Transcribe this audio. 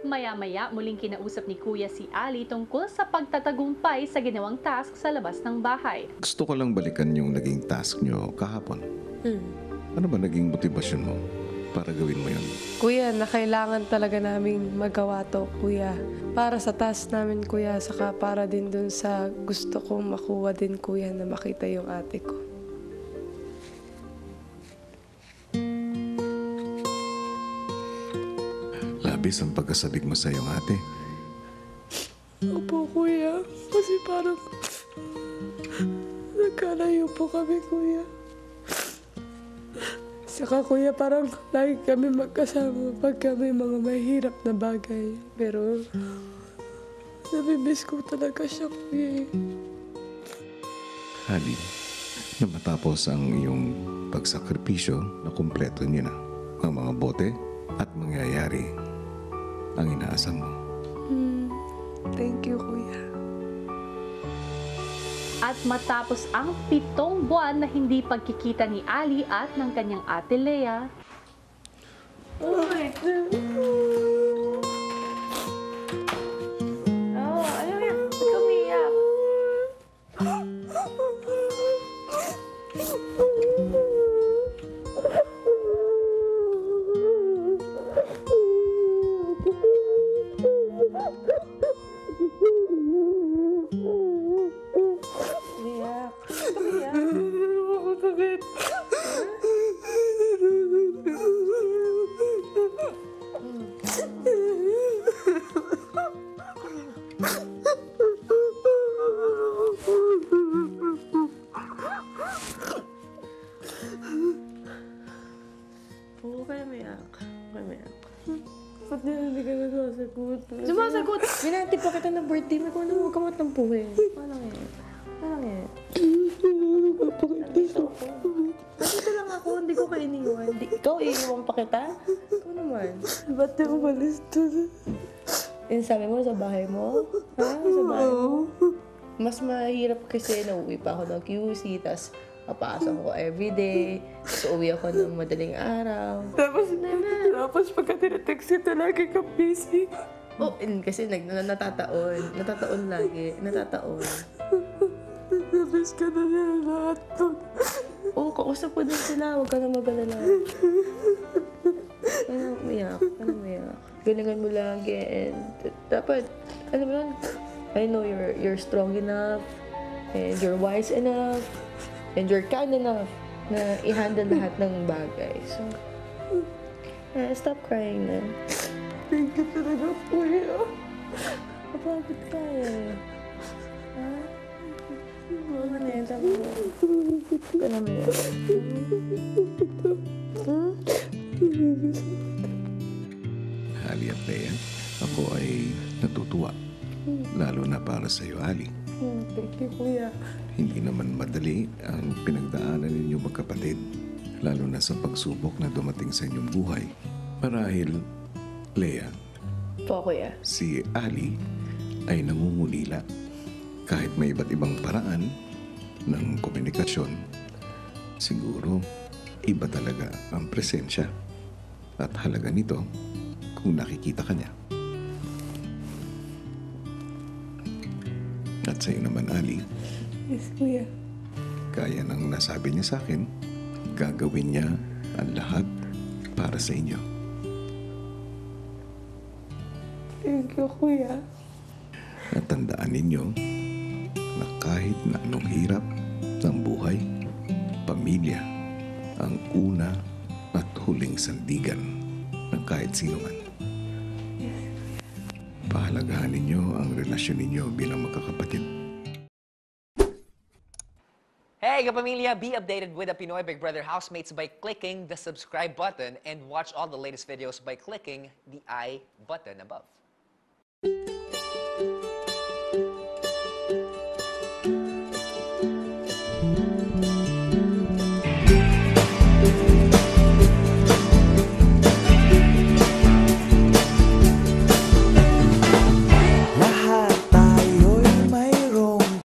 Maya-maya muling kinausap ni Kuya si Ali tungkol sa pagtatagumpay sa ginawang task sa labas ng bahay. Gusto ko lang balikan yung naging task nyo kahapon. Ano ba naging motibasyon mo para gawin mo yun? Kuya, na kailangan talaga naming magawa to, kuya. Para sa task namin, kuya, saka para din dun sa gusto kong makuha din, kuya, na makita yung ate ko. Labis ang pagkasabik mo sa iyong ate. Opo, kuya. Kasi parang nagkalayo po kami, kuya. Saka, kuya, parang lagi kami magkasama pag kami mga mahirap na bagay. Pero, nabimiss ko talaga siya, kuya. Ali, na matapos ang iyong pagsakripisyo na kumpleto niyo na ang mga bote at mangyayari ang inaasam mo. Thank you, kuya. At matapos ang 7 buwan na hindi pagkikita ni Ali at ng kanyang ate Lea, Oh my God. oh, ano yan? Kumiyak. Umiyak. Umiyak. Ako sakit. Oo, kaya umiyak. Kaya umiyak. Ba't hindi ka nagsasagot? Sumasagot! Binatid pa kita ng birthday mo. Kung ano mo kamot ng puwi. Paano nga? Paano nga? Nandito ako. Nandito lang ako. Hindi ko kayo iniwan. Ikaw, iiwan pa kita? Ikaw naman. Ba't di umalis doon? Yung sabi mo, sa bahay mo? Ha? Sa bahay mo? Mas mahirap kasi nauwi pa ako ng QC, tas papasok ko everyday, so uwi ako ng madaling araw. Tapos pagka tinatext kita, lagi kang busy. Oh, kasi natataon lagi, natataon. Nabis ka na nila lahat to. Oo, kausap ko din sila, huwag ka na mag-alala. Ano umiyak. Galingan mo lagi, and dapat, alam mo yun, I know you're strong enough, and you're wise enough, and you're kind enough na i-handle lahat ng bagay. So, stop crying na. Thank you talaga, kuya. Kapagod ka eh. Ha? Ano na yan? Tama mo. Ka naman yan. Ali at Lea, ako ay natutuwa. Lalo na para sa iyo, Ali. Thank you, kuya. Hindi naman madali ang pinagdaanan ninyo magkapatid, lalo na sa pagsubok na dumating sa inyong buhay. Marahil, Lea, Po, kuya. si Ali ay nangungulila. Kahit may iba't ibang paraan ng komunikasyon, siguro iba talaga ang presensya at halaga nito kung nakikita ka niya. At sa iyo naman, Ali, Yes, kuya. kaya nang nasabi niya sa akin, gagawin niya ang lahat para sa inyo. Thank you, kuya. At tandaan ninyo na kahit na anong hirap ng buhay, pamilya ang una at huling sandigan ng kahit sino man. Pahalagahan ninyo ang relasyon ninyo bilang magkakapatid. Hey, kapamilya! Be updated with the Pinoy Big Brother housemates by clicking the subscribe button and watch all the latest videos by clicking the I button above.